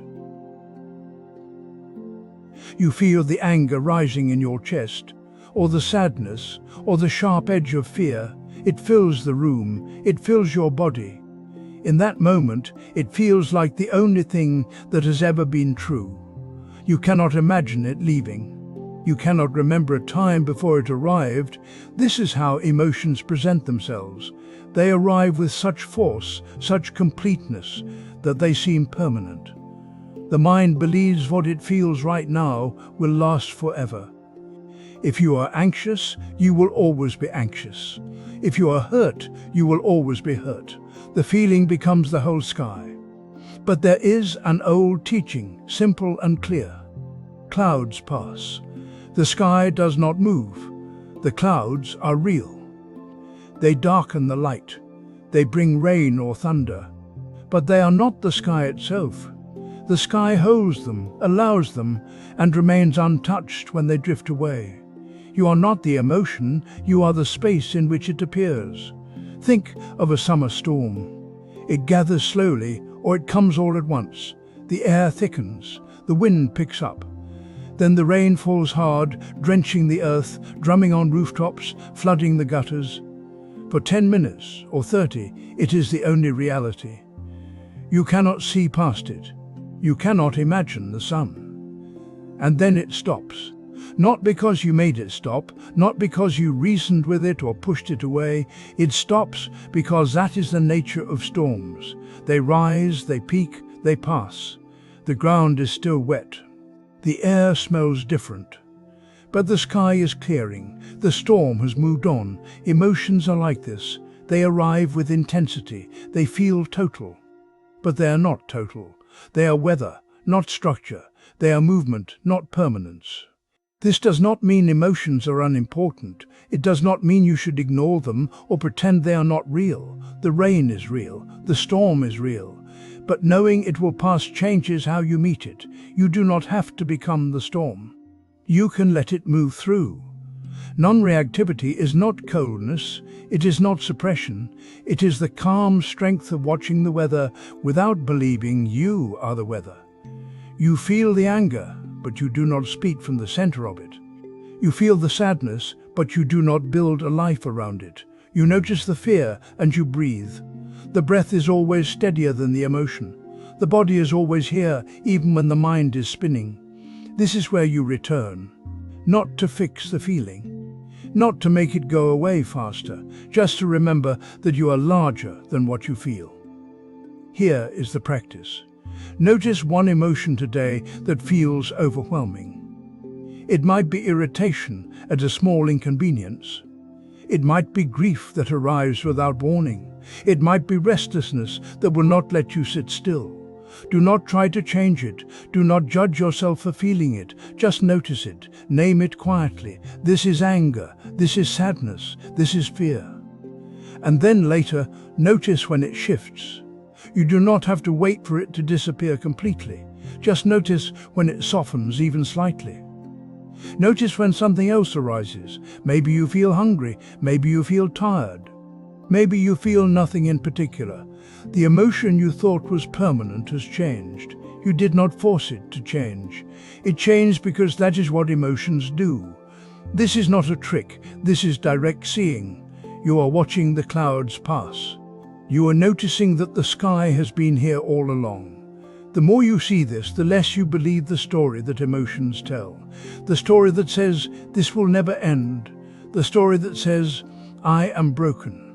You feel the anger rising in your chest, or the sadness, or the sharp edge of fear. It fills the room, it fills your body. In that moment, it feels like the only thing that has ever been true. You cannot imagine it leaving. You cannot remember a time before it arrived. This is how emotions present themselves. They arrive with such force, such completeness, that they seem permanent. The mind believes what it feels right now will last forever. If you are anxious, you will always be anxious. If you are hurt, you will always be hurt. The feeling becomes the whole sky. But there is an old teaching, simple and clear. Clouds pass. The sky does not move. The clouds are real. They darken the light. They bring rain or thunder. But they are not the sky itself. The sky holds them, allows them, and remains untouched when they drift away. You are not the emotion, you are the space in which it appears. Think of a summer storm. It gathers slowly, or it comes all at once. The air thickens, the wind picks up. Then the rain falls hard, drenching the earth, drumming on rooftops, flooding the gutters. For 10 minutes or 30, it is the only reality. You cannot see past it. You cannot imagine the sun. And then it stops. Not because you made it stop, not because you reasoned with it or pushed it away. It stops because that is the nature of storms. They rise, they peak, they pass. The ground is still wet. The air smells different. But the sky is clearing. The storm has moved on. Emotions are like this. They arrive with intensity. They feel total. But they are not total. They are weather, not structure. They are movement, not permanence. This does not mean emotions are unimportant. It does not mean you should ignore them or pretend they are not real. The rain is real. The storm is real. But knowing it will pass changes how you meet it. You do not have to become the storm. You can let it move through. Non-reactivity is not coldness. It is not suppression. It is the calm strength of watching the weather without believing you are the weather. You feel the anger, but you do not speak from the center of it. You feel the sadness, but you do not build a life around it. You notice the fear and you breathe. The breath is always steadier than the emotion. The body is always here, even when the mind is spinning. This is where you return, not to fix the feeling, not to make it go away faster, just to remember that you are larger than what you feel. Here is the practice. Notice one emotion today that feels overwhelming. It might be irritation at a small inconvenience. It might be grief that arrives without warning. It might be restlessness that will not let you sit still. Do not try to change it. Do not judge yourself for feeling it. Just notice it. Name it quietly. This is anger. This is sadness. This is fear. And then later, notice when it shifts. You do not have to wait for it to disappear completely. Just notice when it softens even slightly. Notice when something else arises. Maybe you feel hungry. Maybe you feel tired. Maybe you feel nothing in particular. The emotion you thought was permanent has changed. You did not force it to change. It changed because that is what emotions do. This is not a trick. This is direct seeing. You are watching the clouds pass. You are noticing that the sky has been here all along. The more you see this, the less you believe the story that emotions tell. The story that says, this will never end. The story that says, I am broken.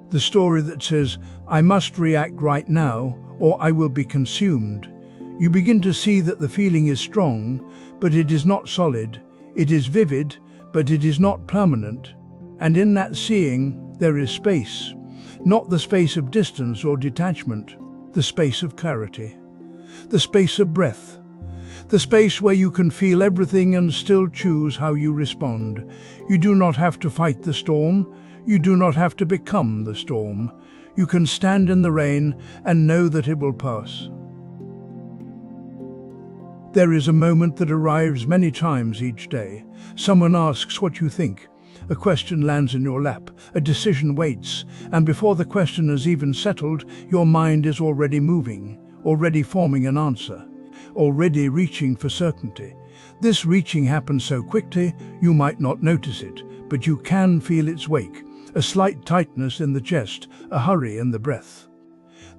The story that says, I must react right now, or I will be consumed. You begin to see that the feeling is strong, but it is not solid. It is vivid, but it is not permanent. And in that seeing, there is space. Not the space of distance or detachment, the space of clarity. The space of breath. The space where you can feel everything and still choose how you respond. You do not have to fight the storm. You do not have to become the storm. You can stand in the rain and know that it will pass. There is a moment that arrives many times each day. Someone asks what you think. A question lands in your lap. A decision waits. And before the question is even settled, your mind is already moving, already forming an answer, already reaching for certainty. This reaching happens so quickly, you might not notice it, but you can feel its wake. A slight tightness in the chest, a hurry in the breath.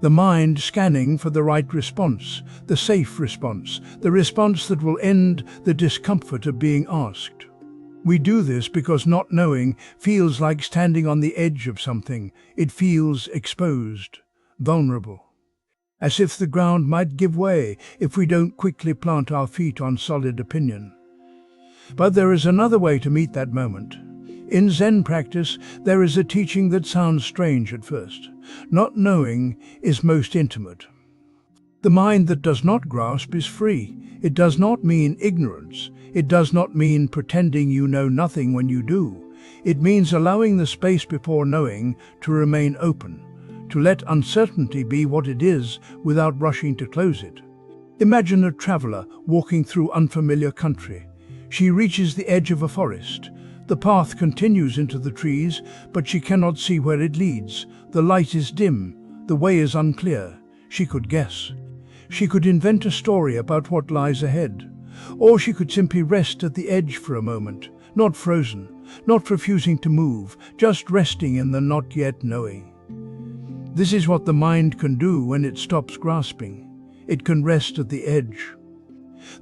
The mind scanning for the right response, the safe response, the response that will end the discomfort of being asked. We do this because not knowing feels like standing on the edge of something. It feels exposed, vulnerable, as if the ground might give way if we don't quickly plant our feet on solid opinion. But there is another way to meet that moment. In Zen practice, there is a teaching that sounds strange at first. Not knowing is most intimate. The mind that does not grasp is free. It does not mean ignorance. It does not mean pretending you know nothing when you do. It means allowing the space before knowing to remain open, to let uncertainty be what it is without rushing to close it. Imagine a traveler walking through unfamiliar country. She reaches the edge of a forest. The path continues into the trees, but she cannot see where it leads. The light is dim. The way is unclear. She could guess. She could invent a story about what lies ahead. Or she could simply rest at the edge for a moment, not frozen, not refusing to move, just resting in the not yet knowing. This is what the mind can do when it stops grasping. It can rest at the edge.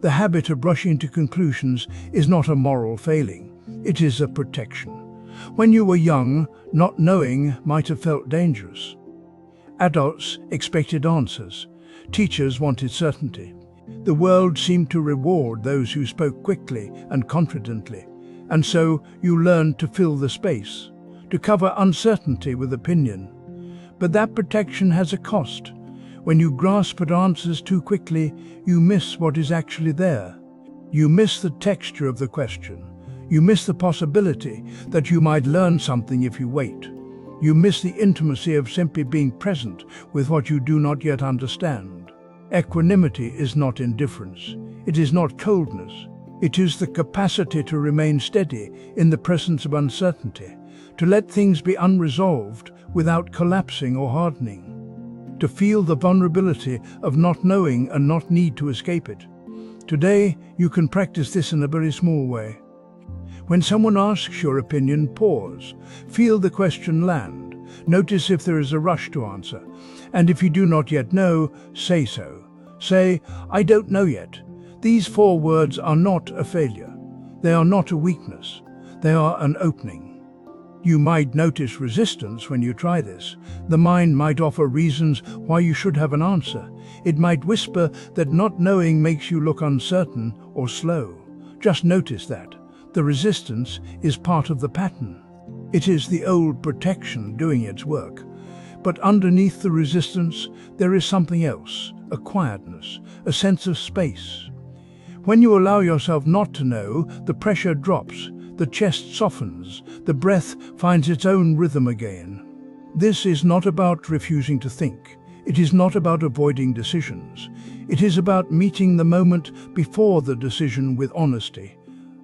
The habit of rushing to conclusions is not a moral failing. It is a protection. When you were young, not knowing might have felt dangerous. Adults expected answers. Teachers wanted certainty. The world seemed to reward those who spoke quickly and confidently. And so you learned to fill the space, to cover uncertainty with opinion. But that protection has a cost. When you grasp at answers too quickly, you miss what is actually there. You miss the texture of the question. You miss the possibility that you might learn something if you wait. You miss the intimacy of simply being present with what you do not yet understand. Equanimity is not indifference. It is not coldness. It is the capacity to remain steady in the presence of uncertainty, to let things be unresolved without collapsing or hardening, to feel the vulnerability of not knowing and not need to escape it. Today, you can practice this in a very small way. When someone asks your opinion, pause. Feel the question land. Notice if there is a rush to answer. And if you do not yet know, say so. Say, "I don't know yet." These 4 words are not a failure. They are not a weakness. They are an opening. You might notice resistance when you try this. The mind might offer reasons why you should have an answer. It might whisper that not knowing makes you look uncertain or slow. Just notice that. The resistance is part of the pattern. It is the old protection doing its work. But underneath the resistance, there is something else, a quietness, a sense of space. When you allow yourself not to know, the pressure drops, the chest softens, the breath finds its own rhythm again. This is not about refusing to think. It is not about avoiding decisions. It is about meeting the moment before the decision with honesty,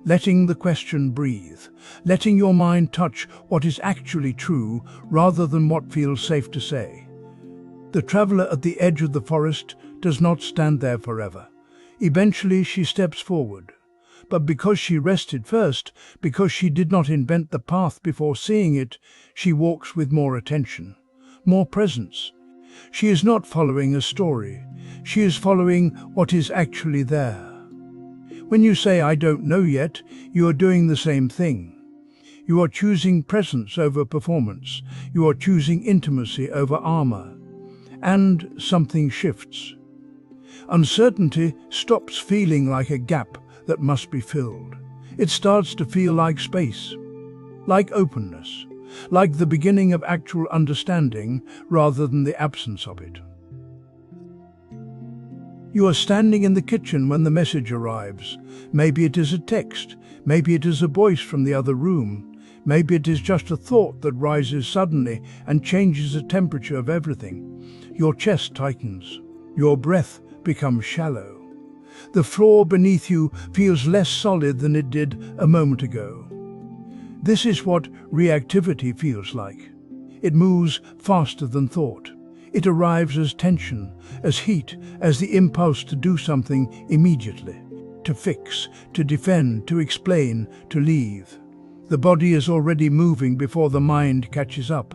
letting the question breathe, letting your mind touch what is actually true rather than what feels safe to say. The traveler at the edge of the forest does not stand there forever. Eventually she steps forward. But because she rested first, because she did not invent the path before seeing it, she walks with more attention, more presence. She is not following a story. She is following what is actually there. When you say, "I don't know yet," you are doing the same thing. You are choosing presence over performance. You are choosing intimacy over armor. And something shifts. Uncertainty stops feeling like a gap that must be filled. It starts to feel like space, like openness, like the beginning of actual understanding rather than the absence of it. You are standing in the kitchen when the message arrives. Maybe it is a text, maybe it is a voice from the other room, maybe it is just a thought that rises suddenly and changes the temperature of everything. Your chest tightens, your breath becomes shallow. The floor beneath you feels less solid than it did a moment ago. This is what reactivity feels like. It moves faster than thought. It arrives as tension, as heat, as the impulse to do something immediately, to fix, to defend, to explain, to leave. The body is already moving before the mind catches up,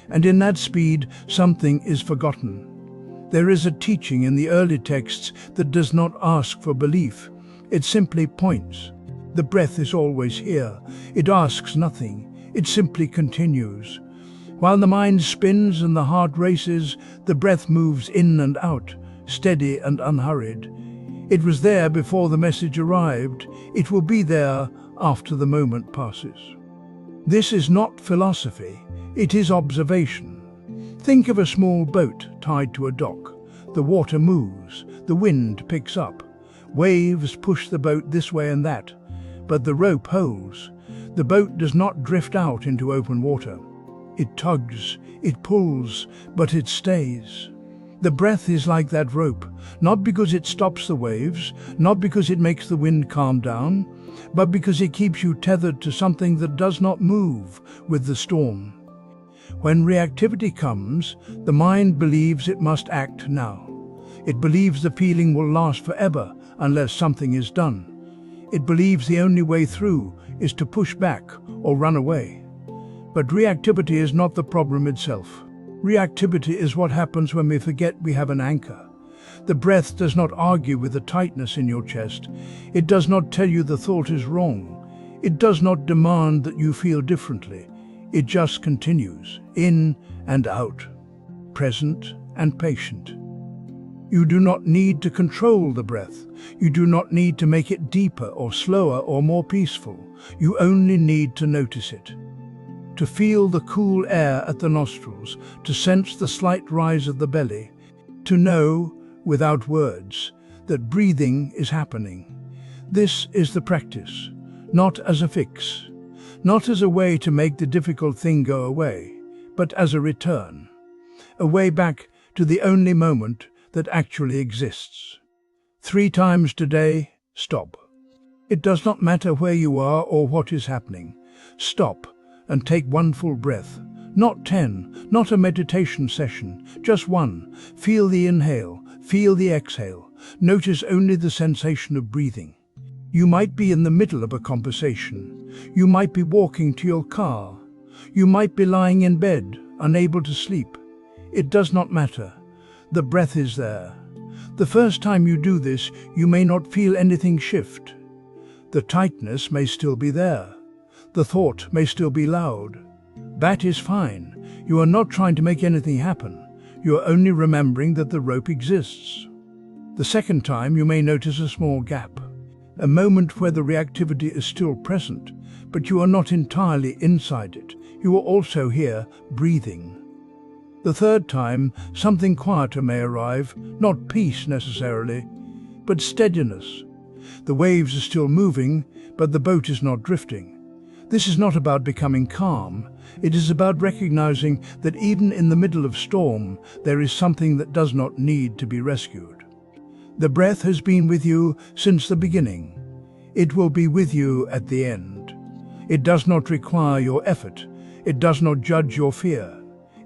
and in that speed something is forgotten. There is a teaching in the early texts that does not ask for belief. It simply points. The breath is always here. It asks nothing. It simply continues. While the mind spins and the heart races, the breath moves in and out, steady and unhurried. It was there before the message arrived. It will be there after the moment passes. This is not philosophy. It is observation. Think of a small boat tied to a dock. The water moves, the wind picks up. Waves push the boat this way and that, but the rope holds. The boat does not drift out into open water. It tugs, it pulls, but it stays. The breath is like that rope, not because it stops the waves, not because it makes the wind calm down, but because it keeps you tethered to something that does not move with the storm. When reactivity comes, the mind believes it must act now. It believes the feeling will last forever unless something is done. It believes the only way through is to push back or run away. But reactivity is not the problem itself. Reactivity is what happens when we forget we have an anchor. The breath does not argue with the tightness in your chest. It does not tell you the thought is wrong. It does not demand that you feel differently. It just continues, in and out, present and patient. You do not need to control the breath. You do not need to make it deeper or slower or more peaceful. You only need to notice it. To feel the cool air at the nostrils, to sense the slight rise of the belly, to know, without words, that breathing is happening. This is the practice, not as a fix. Not as a way to make the difficult thing go away, but as a return. A way back to the only moment that actually exists. 3 times today, stop. It does not matter where you are or what is happening. Stop and take 1 full breath. Not 10, not a meditation session, just 1. Feel the inhale, feel the exhale. Notice only the sensation of breathing. You might be in the middle of a conversation. You might be walking to your car. You might be lying in bed, unable to sleep. It does not matter. The breath is there. The first time you do this, you may not feel anything shift. The tightness may still be there. The thought may still be loud. That is fine. You are not trying to make anything happen. You are only remembering that the rope exists. The second time you may notice a small gap, a moment where the reactivity is still present, but you are not entirely inside it. You are also here, breathing. The third time, something quieter may arrive, not peace necessarily, but steadiness. The waves are still moving, but the boat is not drifting. This is not about becoming calm. It is about recognizing that even in the middle of storm, there is something that does not need to be rescued. The breath has been with you since the beginning. It will be with you at the end. It does not require your effort. It does not judge your fear.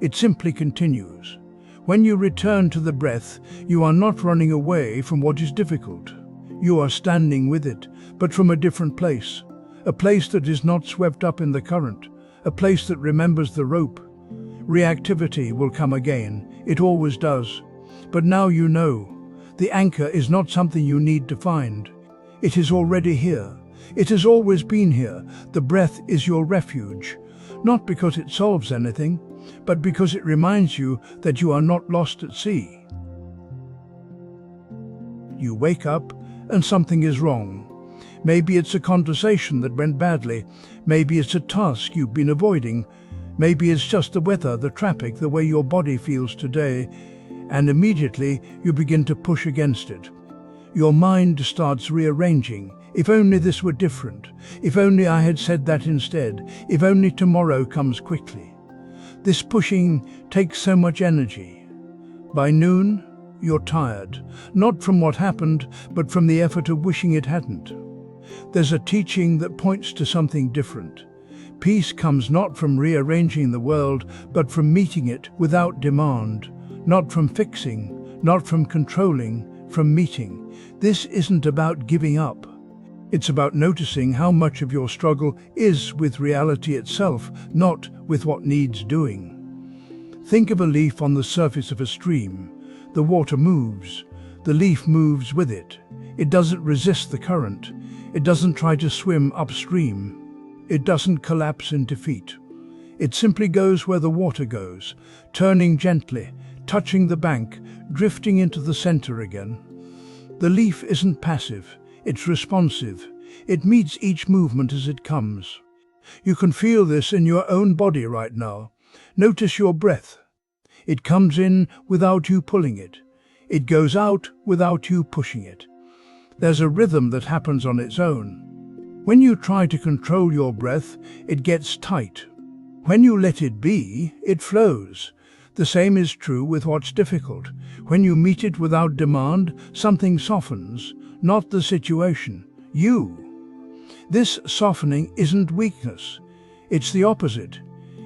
It simply continues. When you return to the breath, you are not running away from what is difficult. You are standing with it, but from a different place. A place that is not swept up in the current. A place that remembers the rope. Reactivity will come again. It always does. But now you know. The anchor is not something you need to find. It is already here. It has always been here. The breath is your refuge. Not because it solves anything, but because it reminds you that you are not lost at sea. You wake up and something is wrong. Maybe it's a conversation that went badly. Maybe it's a task you've been avoiding. Maybe it's just the weather, the traffic, the way your body feels today. And immediately you begin to push against it. Your mind starts rearranging. If only this were different. If only I had said that instead. If only tomorrow comes quickly. This pushing takes so much energy. By noon, you're tired. Not from what happened, but from the effort of wishing it hadn't. There's a teaching that points to something different. Peace comes not from rearranging the world, but from meeting it without demand. Not from fixing, not from controlling, from meeting. This isn't about giving up. It's about noticing how much of your struggle is with reality itself, not with what needs doing. Think of a leaf on the surface of a stream. The water moves. The leaf moves with it. It doesn't resist the current. It doesn't try to swim upstream. It doesn't collapse in defeat. It simply goes where the water goes, turning gently, touching the bank, drifting into the center again. The leaf isn't passive. It's responsive. It meets each movement as it comes. You can feel this in your own body right now. Notice your breath. It comes in without you pulling it. It goes out without you pushing it. There's a rhythm that happens on its own. When you try to control your breath, it gets tight. When you let it be, it flows. The same is true with what's difficult. When you meet it without demand, something softens. Not the situation, you. This softening isn't weakness. It's the opposite.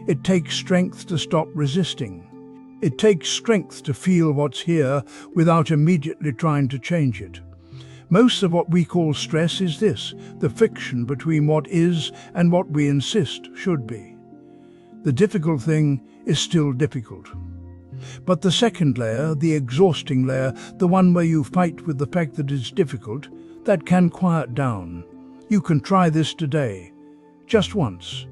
It takes strength to stop resisting. It takes strength to feel what's here without immediately trying to change it. Most of what we call stress is this, the friction between what is and what we insist should be. The difficult thing is still difficult. But the second layer, the exhausting layer, the one where you fight with the fact that it's difficult, that can quiet down. You can try this today, just once.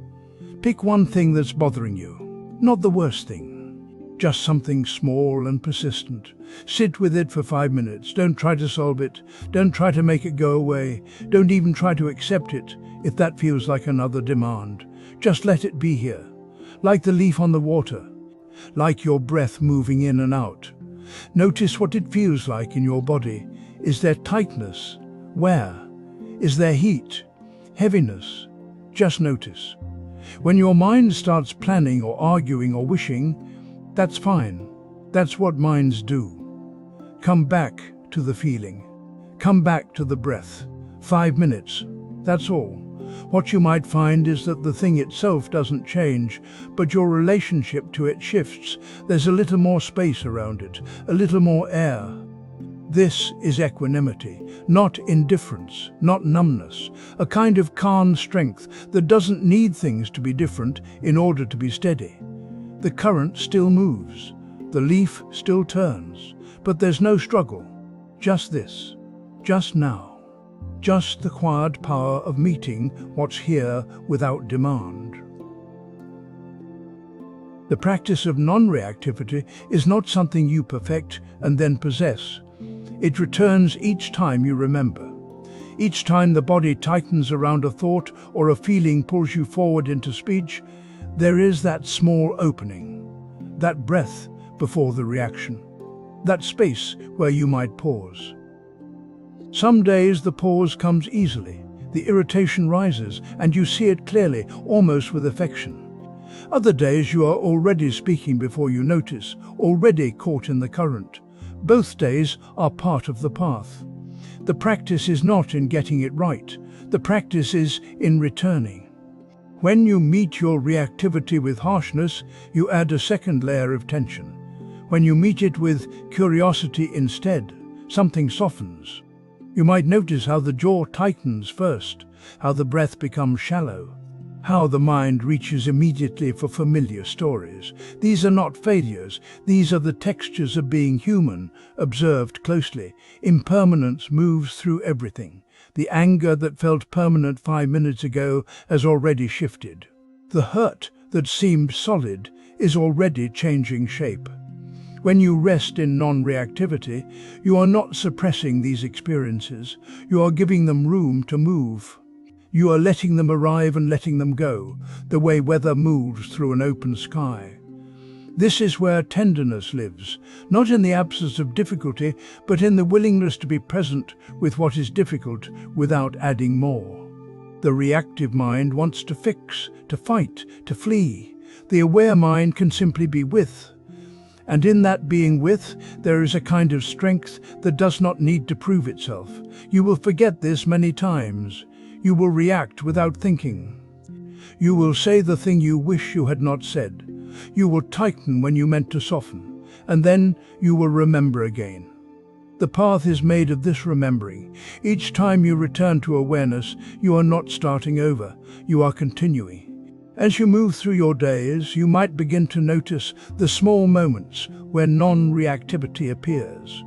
Pick one thing that's bothering you, not the worst thing, just something small and persistent. Sit with it for 5 minutes. Don't try to solve it. Don't try to make it go away. Don't even try to accept it if that feels like another demand. Just let it be here, like the leaf on the water. Like your breath moving in and out. Notice what it feels like in your body. Is there tightness? Where? Is there heat? Heaviness? Just notice. When your mind starts planning or arguing or wishing, that's fine. That's what minds do. Come back to the feeling. Come back to the breath. 5 minutes. That's all. What you might find is that the thing itself doesn't change, but your relationship to it shifts. There's a little more space around it, a little more air. This is equanimity, not indifference, not numbness, a kind of calm strength that doesn't need things to be different in order to be steady. The current still moves, the leaf still turns, but there's no struggle. Just this, just now, just the quiet power of meeting what's here without demand. The practice of non-reactivity is not something you perfect and then possess. It returns each time you remember. Each time the body tightens around a thought or a feeling pulls you forward into speech, there is that small opening, that breath before the reaction, that space where you might pause. Some days the pause comes easily, the irritation rises, and you see it clearly, almost with affection. Other days you are already speaking before you notice, already caught in the current. Both days are part of the path. The practice is not in getting it right, the practice is in returning. When you meet your reactivity with harshness, you add a second layer of tension. When you meet it with curiosity instead, something softens. You might notice how the jaw tightens first, how the breath becomes shallow, how the mind reaches immediately for familiar stories. These are not failures, these are the textures of being human, observed closely. Impermanence moves through everything. The anger that felt permanent 5 minutes ago has already shifted. The hurt that seemed solid is already changing shape. When you rest in non-reactivity, you are not suppressing these experiences, you are giving them room to move. You are letting them arrive and letting them go, the way weather moves through an open sky. This is where tenderness lives, not in the absence of difficulty, but in the willingness to be present with what is difficult without adding more. The reactive mind wants to fix, to fight, to flee. The aware mind can simply be with. And in that being with, there is a kind of strength that does not need to prove itself. You will forget this many times. You will react without thinking. You will say the thing you wish you had not said. You will tighten when you meant to soften, and then you will remember again. The path is made of this remembering. Each time you return to awareness, you are not starting over, you are continuing. As you move through your days, you might begin to notice the small moments where non-reactivity appears.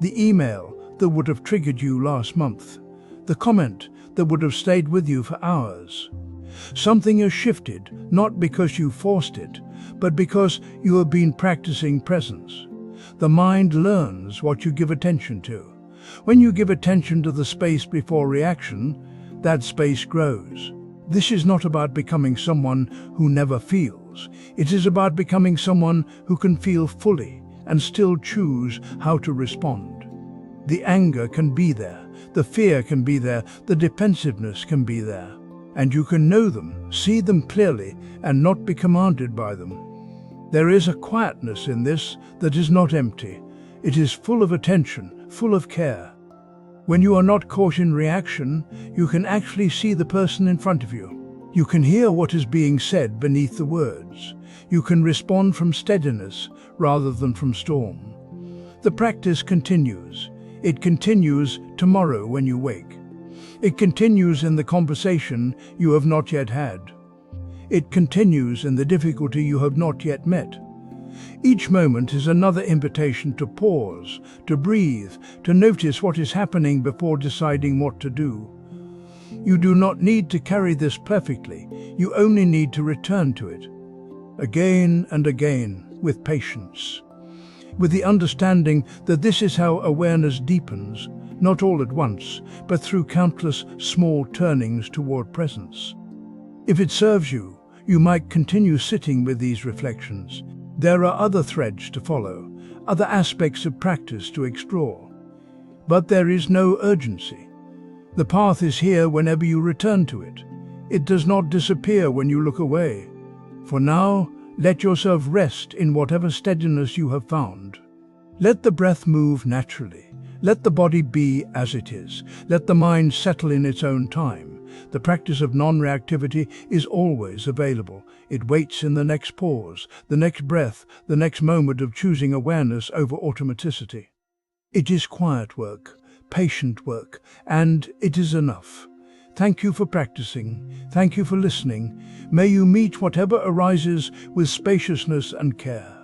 The email that would have triggered you last month. The comment that would have stayed with you for hours. Something has shifted, not because you forced it, but because you have been practicing presence. The mind learns what you give attention to. When you give attention to the space before reaction, that space grows. This is not about becoming someone who never feels. It is about becoming someone who can feel fully and still choose how to respond. The anger can be there, the fear can be there, the defensiveness can be there. And you can know them, see them clearly, and not be commanded by them. There is a quietness in this that is not empty. It is full of attention, full of care. When you are not caught in reaction, you can actually see the person in front of you. You can hear what is being said beneath the words. You can respond from steadiness rather than from storm. The practice continues. It continues tomorrow when you wake. It continues in the conversation you have not yet had. It continues in the difficulty you have not yet met. Each moment is another invitation to pause, to breathe, to notice what is happening before deciding what to do. You do not need to carry this perfectly, you only need to return to it. Again and again, with patience. With the understanding that this is how awareness deepens, not all at once, but through countless small turnings toward presence. If it serves you, you might continue sitting with these reflections. There are other threads to follow, other aspects of practice to explore. But there is no urgency. The path is here whenever you return to it. It does not disappear when you look away. For now, let yourself rest in whatever steadiness you have found. Let the breath move naturally. Let the body be as it is. Let the mind settle in its own time. The practice of non-reactivity is always available. It waits in the next pause, the next breath, the next moment of choosing awareness over automaticity. It is quiet work, patient work, and it is enough. Thank you for practicing. Thank you for listening. May you meet whatever arises with spaciousness and care.